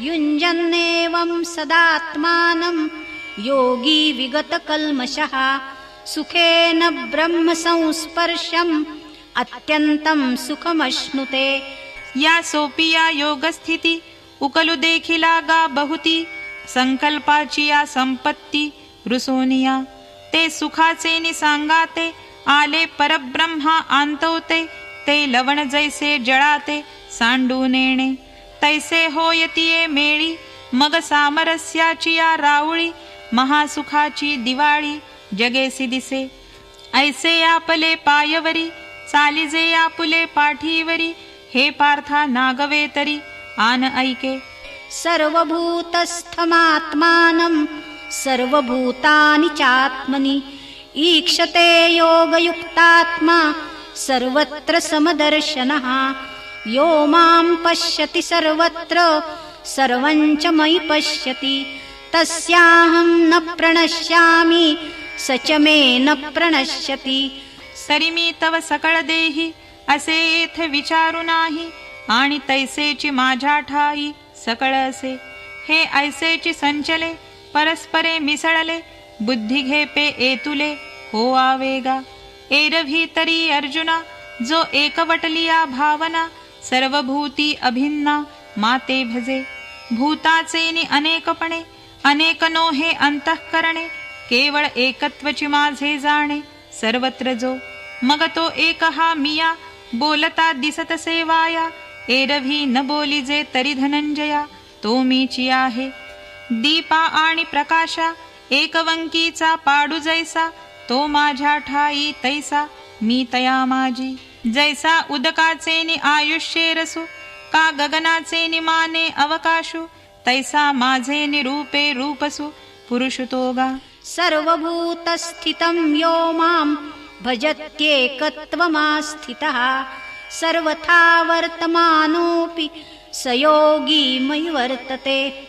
युञ्जन्नेवं सदात्मानं योगी विगतकल्मषः सुखेन ब्रह्म संस्पर्शम् अत्यंतं सुखमश्नुते. या सोपिया योगस्थिती उकलू देखिला गा बहुती. संकल्पाची या संपत्ती रुसोनिया ते सुखाचे नि सांगाते. आले परब्रह्मा आंतवते ते लवण जैसे जळाते सांडू नेणे. तैसे होयतिये मेळी मग सामरस्याची या राऊळी. महासुखाची दिवाळी जगेसी दिसे. ऐसे आपले पायवरी चालिजे आपुले पाठीवरी. हे पार्था नागवे तरी आन ऐके. सर्वभूतस्थमात्मानं सर्वभूतानि चात्मनि ईक्षते योगयुक्तात्मा सर्वत्र समदर्शनः. यो मां पश्यति सर्वत्र सर्वं च मयि पश्यति. तस्याहं न प्रणश्यामि स च मे न प्रणश्यति. सरिमी तव सकळ देही असे येथ विचारू नाही. आणि तैसेची माझ्या ठाई सकळ असे. हे ऐसेची संचले परस्परे मिसळले. बुद्धी घेपे एतुले हो आवेगा. एरवी तरी अर्जुना जो एकवटलिया भावना. सर्वभूती अभिन्ना माते भजे. भूताचे नि अनेकपणे अनेक नो हे अंतःकरणे. केवळ एकत्वची माझे जाणे सर्वत्र जो. मग तो एक हा मिया बोलता दिसत सेवाया. एरवी न बोलिजे तरी धनंजया तो मीची आहे. दीपा आणि प्रकाशा एकवंकीचा पाडू जैसा. तो माझ्या ठाई तैसा मी तया माझी. जैसा उदकाचे नि आयुष्ये रसू का गगनाचे नि माने अवकाशू. तैसा माझे निरूपे रूपसु पुरुषतोगा. सर्वभूतस्थितं यो मां भजत्येकत्वमास्थितः सर्वथा वर्तमानोऽपि स योगी मयि वर्तते.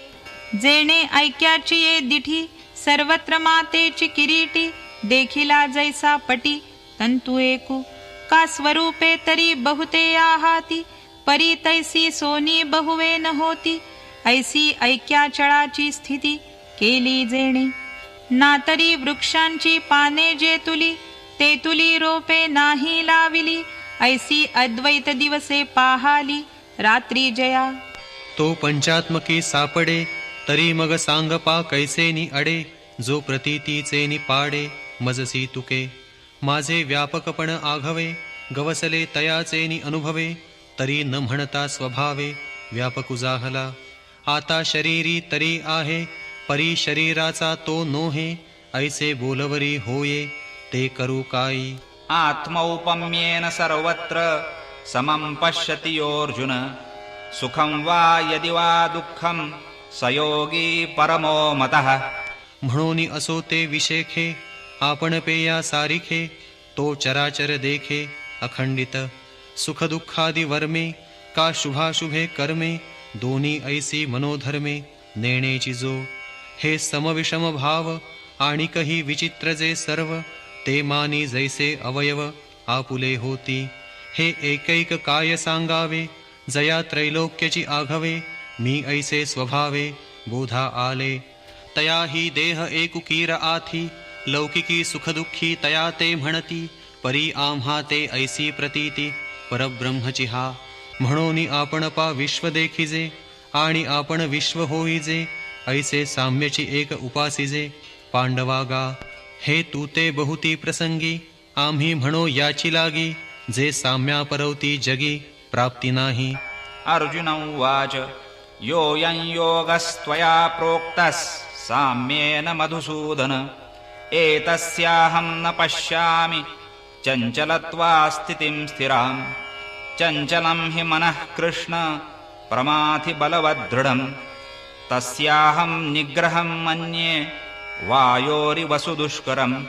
जेणे ऐक्याची ये दिठी सर्वत्र मातेची किरीटी. देखिला जैसा पटी तंतु एकू का स्वरूपे तरी बहुते आहाती. परी तैसी सोनी बहुवे न होती. ऐसी ऐक्याचळाची स्थिती केली जेणे. ना तरी वृक्षांची पाने जे तुली ते तुली रोपे नाही लाविली. ऐसी अद्वैत दिवसे पाहाली रात्री जया. तो पंचात्मकी सापडे तरी मग सांगपा कैसे नि अडे. जो प्रतीतीचे नि पाडे मजसी तुके. माझे व्यापकपण आघवे गवसले तयाचे नि अनुभवे. तरी न म्हणता स्वभावे व्यापकु जाहला. आता शरीरी तरी आहे परी शरीराचा तो नोहे. ऐसे बोलवरी होये ते करू काई. आत्मौपम्येन सर्वत्र समं पश्यति योऽर्जुन. सुखं वा यदि वा दुःखं स योगी परमो मतः. म्हणून असो ते विशेखे आपण पेया सारिखे. तो चराचर देखे अखंडित. सुखदुःखादि वर्मे का शुभाशुभे कर्मे. दोन्ही ऐसी मनोधर्मे नेणेची जो. हे समविषम भाव आणि कही विचित्र जे सर्व. ते मानी जैसे अवयव आपुले होती. हे एकैक काय सांगावे जया त्रैलोक्यची आघवे. मी ऐसे स्वभावे बोधा आले. तया ही देह एकुकीर आथी. लौकिकी सुखदुःखी तया ते म्हणती. परी आम्हा ते ऐसी प्रतीती परब्रह्मची हा. म्हणून आपण पा विश्व देखिजे आणि आपण विश्व होईजे. ऐसे साम्यची एक उपासिजे पांडवागा. हे तू ते बहुती प्रसंगी आम्ही म्हणो याची लागी. जे साम्या परवती जगी प्राप्ती नाही. अर्जुन उवाच योऽयं योगस्त्वया प्रोक्तः साम्येन मधुसूदन. एतस्याहं न पश्यामि चञ्चलत्वा स्थितिं स्थिराम्. चञ्चलं हि मनः कृष्ण प्रमाथि बलवदृढम्. तस्याहं निग्रहं मन्ये वायोरिवसु दुष्करम्.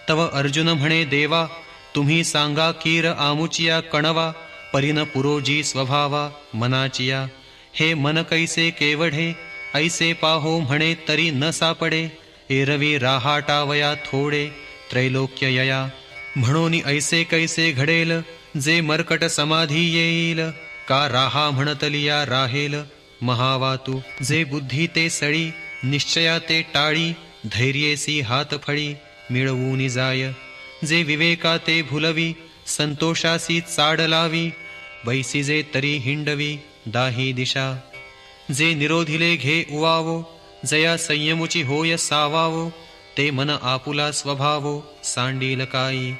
तव अर्जुन म्हणे देवा तुम्ही सांगा कीर आमुचिया कणवा. परिन पुरोजी स्वभावा मनाचिया. हे मन कैसे केवढे ऐसे पाहो म्हणे तरी न सापडे. एरवी राहाटावया थोडे त्रैलोक्य यया. म्हणून ऐसे कैसे घडेल जे मर्कट समाधी येईल. का राहा म्हणतलिया राहेल महावातू जे बुद्धी ते सळी, निश्चया ते टाळी, धैर्येसी हात फळी, मिळवूनी जाय. जे विवेका ते भुलवी, संतोषासी चाड लावी, बैसी जे तरी हिंडवी, दाही दिशा. जे निरोधिले घे उवावो, जया संयमुची होय सावावो, ते मन आपुला स्वभावो, सांडील काई.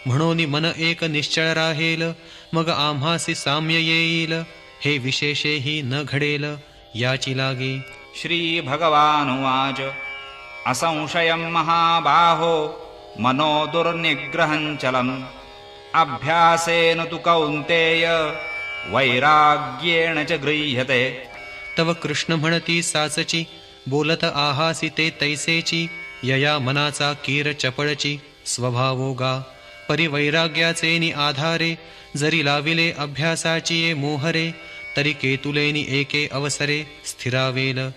म्हणून मन एक निश्चळ राहेल, मग आम्हासी साम्य येईल, हे विशेषेही न घडेल, याची लागे. श्री भगवानुवाच असंशयं महाबाहो मनो दुर्निग्रहं चलम् अभ्यासेन तु कौन्तेय वैराग्येण च गृह्यते. तव कृष्ण म्हणती साचची, बोलत आहासी ते तैसेची, यया मनाचा कीर चपळची, स्वभावो गा. परिवैराग्याचे नि आधारे, जरी लाविले अभ्यासाची ये मोहरे, तरी केतुलेनी एके अवसरे स्थिरावेल.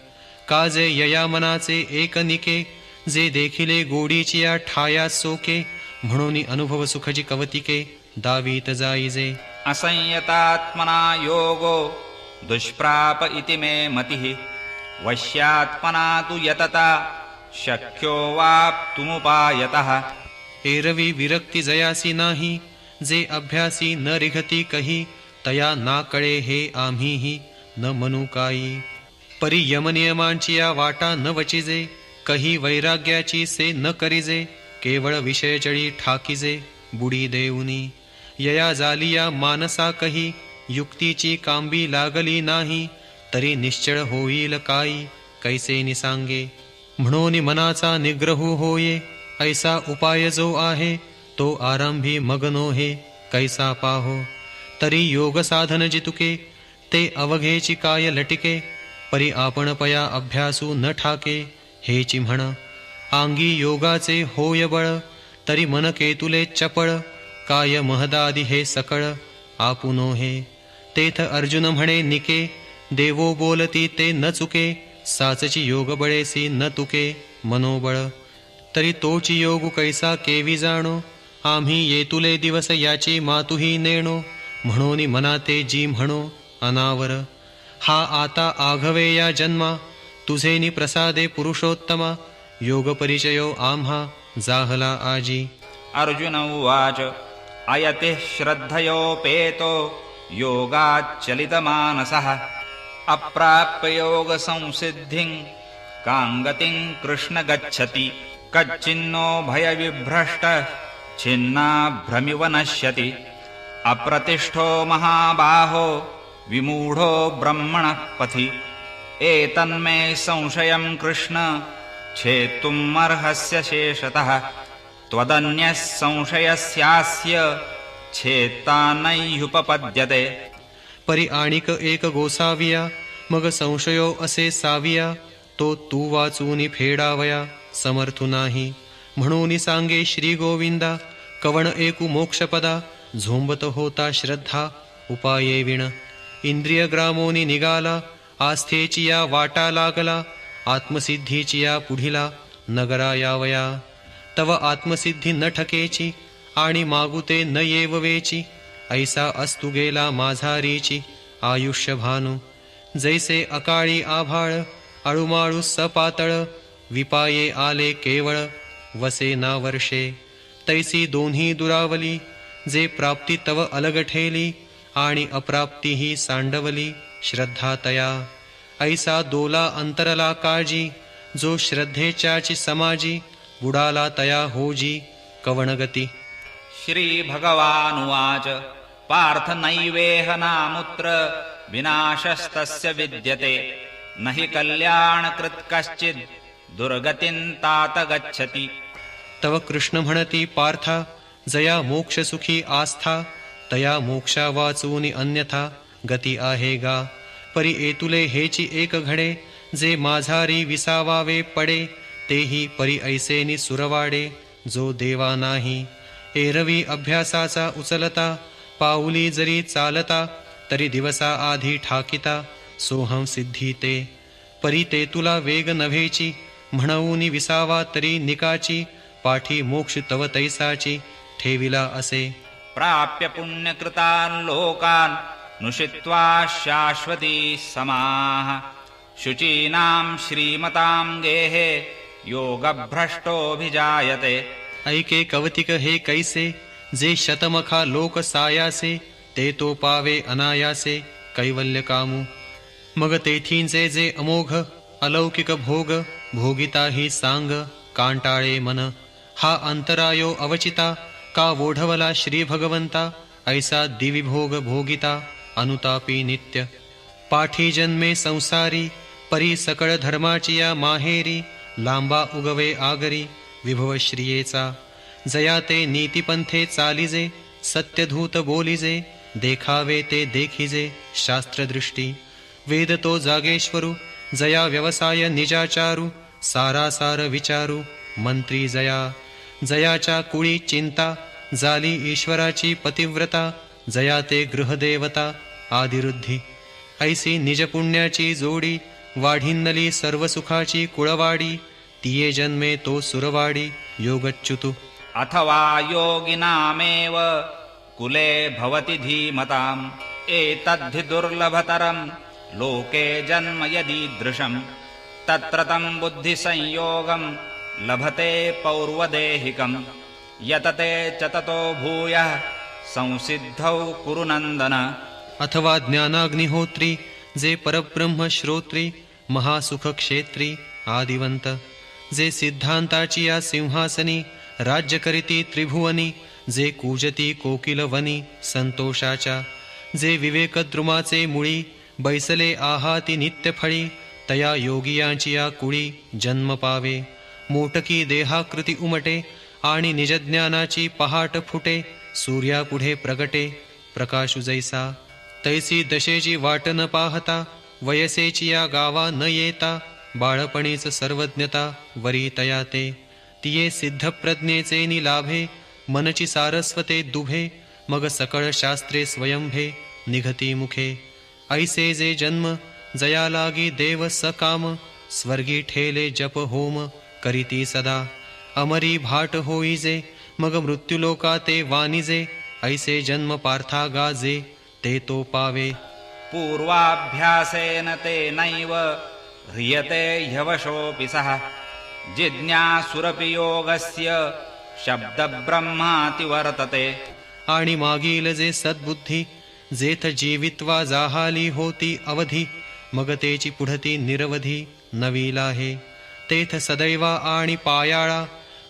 काजे यया मनाचे एक निके, जे देखिले गोडीची या ठाया सोके, म्हणून अनुभव सुखजी कवतिके, दावीत जाईजे. असंयतात्मना योगो दुष्प्राप इति मे मतिः वश्यात्मना तु यतता शक्यो वाप्तुमुपायतः. एरवी विरक्ती जयासी नाही, जे अभ्यासी न रिघती कही, तया ना कळे हे आम्हीही न म्हणू काही. परी यमनियमांची या वाटा न वचिजे, कही वैराग्याची से न करिजे, केवळ विषयचळी ठाकीजे बुडी देऊनी. यया जालिया मानसा कही, युक्तीची कांबी लागली नाही, तरी निश्चळ होईल काही, कैसे निसांगे. म्हणून मनाचा निग्रह होये, ऐसा उपाय जो आहे, तो आरंभी मगनो हे, कैसा पाहो. तरी योग साधन जितुके, ते अवघेची काय लटिके, परी आपण पया अभ्यासू न ठाके, हेची म्हण. आंगी योगाचे होय बळ, तरी मन केतुले चपळ, काय महदादी हे सकळ, आपुनो हे. तेथ अर्जुन म्हणे निके, देवो बोलती ते न चुके, साचची योग बळेसी न तुके मनोबळ. तरी तोची योग कैसा केवी जाणो, आम्ही येतुले दिवस याची मातुही नेणो. म्हणून मनाते जी म्हणो अनावर, हा आता आघवे या जन्मा, तुझेनी प्रसादे पुरुषोत्तमा, योग परिचयो आम्हा जाहला आजी. अर्जुन उवाच अयति श्रद्धयोपेतो योगाच्चलितमानसः अप्राप्य योग संसिद्धिं कांगतिं कृष्ण गच्छति. कच्चिन्नो भयविभ्रष्ट छिन्नाभ्रमिव नश्यति. अप्रतिष्ठो महाबाहो विमूढो ब्रह्मणः पथि. एतन्मे संशयं कृष्ण छेत्तुमर्हस्य शेषतः. त्वदन्यः संशयस्यास्य छेत्ता नैह्युपपद्यते. परी आणिक एक गोसाविया, मग संशयो असे साविया, तो तू वाचूनी फेडावया समर्थू नाही. म्हणून सांगे श्री गोविंदा, कवण एकू मोक्षपदा, झोंबत होता श्रद्धा उपाये विण. इंद्रिय ग्रामोनी निघाला, आस्थेची या वाटा लागला, आत्मसिद्धीची या पुढिला नगरा यावया. तव आत्मसिद्धी न ठकेची, आणि मागुते न येववेची, ऐसा अस्तु गेला माझारीची आयुष्य भानू. जैसे अकाळी आभाळ, अळुमाळू सपातळ, विपाये आले केवळ, वसे ना वर्षे. तैसी दोन्ही दुरावली, जे प्राप्ती तव अलग ठेली, आणि अप्राप्तीही सांडवली श्रद्धा तया. ऐसा दोला अंतरला काळजी, जो श्रद्धेच्याची समाजी, बुडाला तया होजी कवणगती. श्री भगवानुवाच पार्थ नैवेह नामुत्र विनाशस्तस्य विद्यते. न हि कल्याणकृत् कश्चित् दुर्गतिं तात गच्छति. तव कृष्ण म्हणती पार्था, जया मोक्ष सुखी आस्था, तया मोक्षा वाचूनी अन्यथा गती आहे गा. परी एतुले हेची एक घडे, जे माझारी विसावावे पडे, तेही परी ऐसेनी सुरवाडे, जो देवा नाही. एरवी अभ्यासाचा उचलता, पाऊली जरी चालता, तरी दिवसा आधी ठाकिता, सोहम सिद्धी ते. परी ते तुला वेग नव्हेची, म्हणून विसावा तरी निकाची, पाठी मोक्ष तव तैसाची ठेविला असे. प्राप्य पुण्यकृतान् लोकान् नुषित्वा शाश्वती समाः शुचीनां श्रीमतां गेहे योगभ्रष्टोऽभिजायते. ऐके कवतिक हे कैसे, जे शतमखा लोक सायासे, ते तो पावे अनायासे कैवल्य कामू. मग तेथींचे जे अमोघ अलौकिक भोग, भोगिता ही सांग कांटाळे मन. हा अंतरायो अवचिता, का वोढवला श्री भगवंता. ऐसा दिविभोग भोगिता अनुतापी नित्य. पाठी जन्मे संसारी, परी सकळ धर्माची या माहेरी. लांबा उगवे आगरी विभव श्रियेचा. जया ते नीतिपंथे चालिजे, सत्यधूत बोलिजे. देखावे ते देखिजे शास्त्रदृष्टी. वेद तो जागेश्वरू, जया व्यवसाय निजाचारू. सारासार विचारू मंत्री जया. जयाच्या कुळी चिंता, झाली ईश्वराची पतिव्रता. जया ते गृहदेवता आदिरुद्धी. ऐसी निजपुण्याची जोडी, वाढिन्नली सर्व सुखाची कुळवाडी. तिये जन्मे तो सुरवाडी योगच्युतु. अथवा योगिनामेव कुले भवति धीमताम्. एतद्धि दुर्लभतरं लोके जन्म यदीदृशम्. तत्र तं बुद्धिसंयोगं लभते पौर्वदेहिकम्. यतते च ततो भूयः संसिद्धौ कुरु नन्दन. अथवा ज्ञानाग्निहोत्री, जे परब्रह्म श्रोत्री. महासुखक्षेत्री आदिवंत. जे सिद्धांताची या सिंहासनी, राज्य करीती त्रिभुवनी. जे कूजती कोकिलवनी संतोषाच्या. जे विवेकद्रुमाचे मुळी, बैसले आहाती नित्यफळी. तया योगियांची या कुळी जन्म पावे. मोटकी देहाकृती उमटे, आणि निजज्ञानाची पहाट फुटे. सूर्यापुढे प्रगटे प्रकाशु जैसा. तैसी दशेची वाट न पाहता, वयसेची या गावा न येता. बाळपणीच सर्वज्ञता वरी तया ते. तिये सिद्धप्रज्ञेचे निलाभे, मनची सारस्वते दुभे. मग सकळ शास्त्रे स्वयंभे निघती मुखे. ऐसे जे जन्म जया लागी देव सकाम. स्वर्गी ठेले जप होम करीती सदा. अमरी भाट होईजे, मग मृत्युलोका ते वानिजे. ऐसे जन्म पार्था गाजे ते तो पावे. पूर्वाभ्यासेन तेनैव ह्रियते ह्यवशोऽपि सः. जिज्ञासुरपि योगस्य शब्दब्रह्माति वर्तते. आणि मागील जे सद्बुद्धी, जेथ जीवित्वा जाहाली होती अवधी. मग तेची पुढती निरवधी नवीला हे. तेथ सदैवा आणि पायाळा,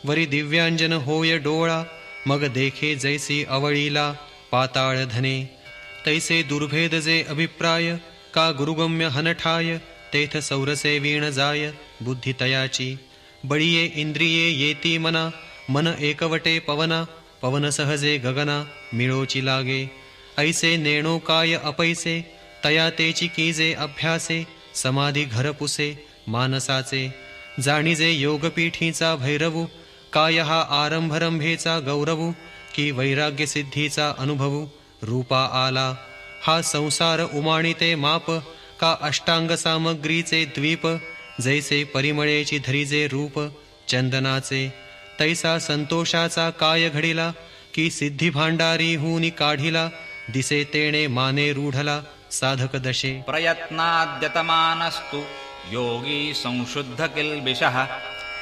वरी दिव्यांजन होय डोळा. मग देखे जैसी अवळीला पाताळ धने. तैसे दुर्भेद जे अभिप्राय, का गुरुगम्य हनठाय. तेथ सौरसे वीण जाय बुद्धी तयाची. बळीये इंद्रिये येती मना, मन एकवटे पवना. पवन सहजे गगना मिळोची लागे. ऐसे नेणो काय अपैसे, तया तेची कीजे अभ्यासे. समाधी घरपुसे मानसाचे. जाणीजे योगपीठीचा भैरवू, काय हा आरंभरंभेचा गौरवू. की वैराग्य सिद्धीचा अनुभवू रूपा आला. हा संसार उमाणिते माप, का अष्टांग सामग्रीचे द्वीप. जैसे परिमळेची धरीजे रूप चंदनाचे. तैसा संतोषाचा काय घडिला, की सिद्धी भांडारी हुनी काढिला. दिसे तेणे माने रूढला साधक दशे. प्रयत्नाद्यतमानस्तु योगी संशुद्ध किल्बिषः.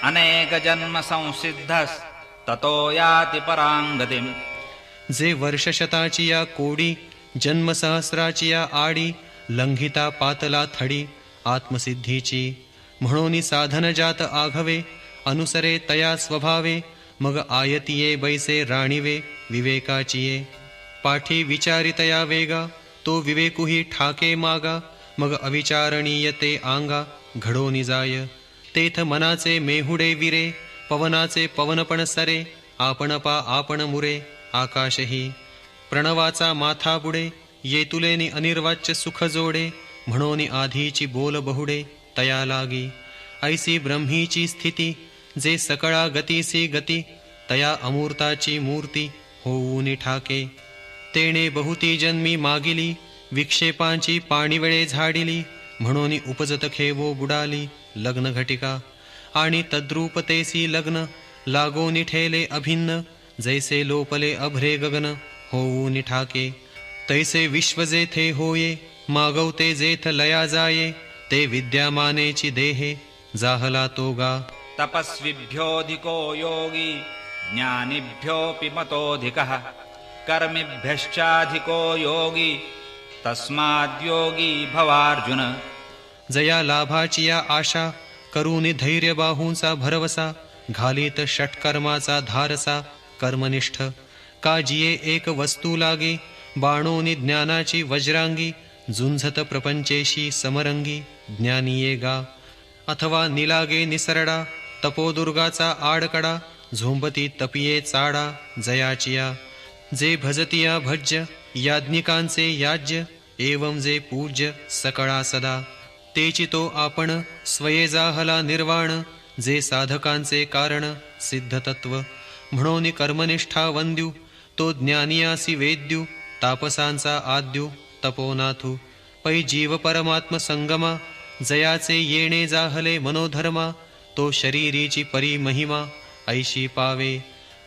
अनेक जन्म संसिद्धस्ततो याति परांगतिम्. जे वर्षशताची या कोडी, जन्मसहस्राची या आडी. लंघिता पातला थडी आत्मसिद्धीची. म्हणून साधन जात आघवे, अनुसरे तया स्वभावे. मग आयतिये बैसे राणीवे विवेकाचिये. पाठी विचारितया वेगा, तो विवेकुही ठाके मागा. मग अविचारणीय ते आंगा घडोनी जाय. तेथ मनाचे मेहुडे विरे, पवनाचे पवनपण सरे. आपणपा आपण मुरे आकाशही. प्रणवाचा माथा बुडे, येतुलेनी अनिर्वाच्य सुख जोडे. म्हणून आधीची बोल बहुडे तया लागी. ऐसी ब्रह्मीची स्थिती, जे सकळा गतीसी गती. तया अमूर्ताची मूर्ती होऊनी ठाके. तेणे बहुती जन्मी मागिली, विक्षेपांची पाणीवेळे झाडिली. म्हणून उपजत खेवो बुडाली लग्न घटिका. आणि तद्रूपतेसी लग्न लागोनी ठेले अभिन्न. जैसे लोपले अभ्रे गगन होऊनी ठाके. तैसे विश्व जेथे होये मागवते जेथ लया जाये ते विद्यामानेची देहे जाहला तो गा तपस्विभ्योऽधिको योगी ज्ञानिभ्योऽपि मतोऽधिकः कर्मिभ्यश्चाधिको योगी तस्माद्योगी भवार्जुन जया लाभाची या आशा करूनी धैर्य बाहूंचा भरवसा घालीत षटकर्माचा धारसा कर्मनिष्ठ का जिये एक वस्तू लागे बाणोनी ज्ञानाची वज्रांगी झुंझत प्रपंचेशी समरंगी ज्ञानी ये गा अथवा निलागे निसरडा तपोदुर्गाचा आडकडा झोंबती तपिये चाडा जयाचिया जे भजतिया भज्य याज्ञिकांचे याज्य एवं जे पूज्य सकळा सदा तेची तो आपण स्वये जाहला निर्वाण जे साधकांचे कारण सिद्ध तत्व म्हणून कर्मनिष्ठा वंद्यू तो ज्ञानियासी वेद्यू तापसांचा आद्यू तपोनाथू पै जीव परमात्म संगमा जयाचे येणे जाहले मनोधर्मा तो शरीरीची परी महिमा ऐशी पावे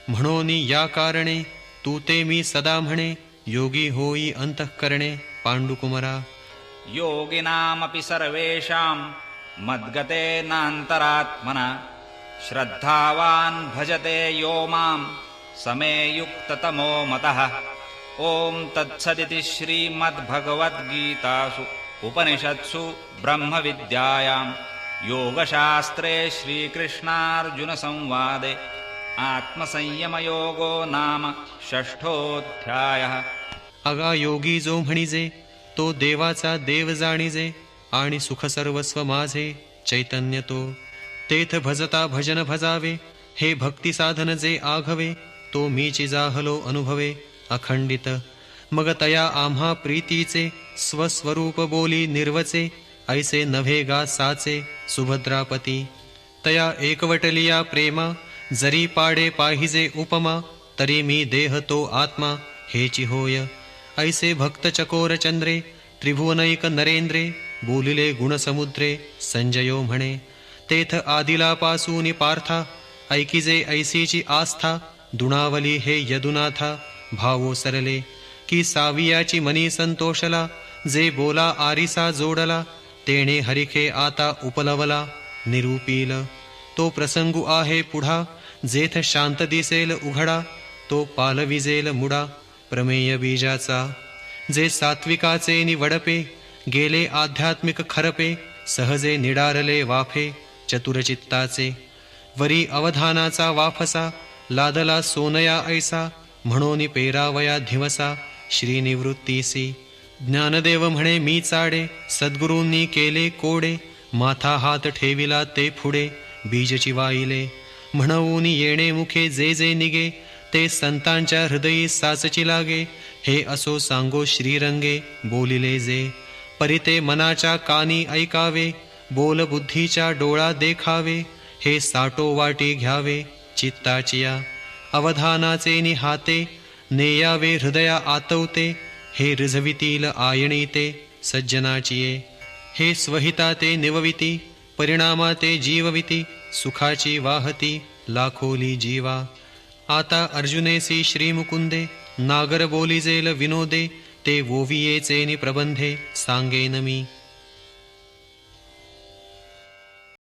म्हणून या कारणे तू ते मी सदा म्हणे योगी होई अंतःकरणे पांडुकुमरा योगिनामपि सर्वेषां मद्गतेनान्तरात्मना श्रद्धावान् भजते यो मां समे युक्ततमो मतः ॐ तत्सदिति श्रीमद्भगवद्गीतासु उपनिषत्सु ब्रह्मविद्यायां योगशास्त्रे श्रीकृष्णार्जुनसंवादे आत्मसंयमयोगो नाम षष्ठोऽध्यायः अगा योगी जो म्हणिजे तो देवाचा देव जाणिजे आणि सुख सर्वस्व माझे चैतन्य तो तेथ भजता भजन भजावे हे भक्ती साधन जे आघवे तो मीची जाहलो अनुभवे अखंडित मग तया आम्हा प्रीतीचे स्वस्वरूप बोली निर्वचे ऐसे नव्हे गा साचे सुभद्रापती तया एकवटलिया प्रेमा जरी पाडे पाहिजे उपमा तरी मी देह तो आत्मा हेची होय ऐसे भक्त चकोर चंद्रे त्रिभुवनैक नरेंद्रे बोलिले गुणसमुद्रे संजयो म्हणे तेथ आदिलापासूनी पार्था ऐकिजे ऐसीची आस्था दुणावली हे यदुनाथा भावो सरले की सावियाची मनी संतोषला जे बोला आरिसा जोडला तेणे हरिखे आता उपलवला निरूपील तो प्रसंगू आहे पुढा जेथ शांत दिसेल उघडा तो पालविजेल मुडा प्रमेय बीजाचा जे सात्विकाचे निवडपे गेले आध्यात्मिक खरपे सहजे निडारले वाफे चतुरचित्ताचे वरी अवधानाचा वाफसा लादला सोनया ऐसा म्हणून पेरावया धिवसा श्रीनिवृत्तीसी ज्ञानदेव म्हणे मी चाडे सद्गुरूंनी केले कोडे माथा हात ठेविला ते पुढे बीजची वाईले म्हणून येणे मुखे जे जे निगे ते संतांच्या हृदयी साचची लागे हे असो सांगो श्रीरंगे बोलिले जे परिते मनाच्या कानी ऐकावे बोल बुद्धीच्या डोळा देखावे हे साटो वाटी घ्यावे चित्ताचिया अवधानाचे निहाते नेयावे हृदया आतवते हे रिझवितील आयणी ते सज्जनाचिये हे स्वहिता ते निवविती परिणामा ते जीवविती सुखाची वाहती लाखोली जीवा आता अर्जुनेसी श्रीमुकुंदे नागर बोलिजेल विनोदे ते वोवियेचे नि प्रबंधे सांगेन मी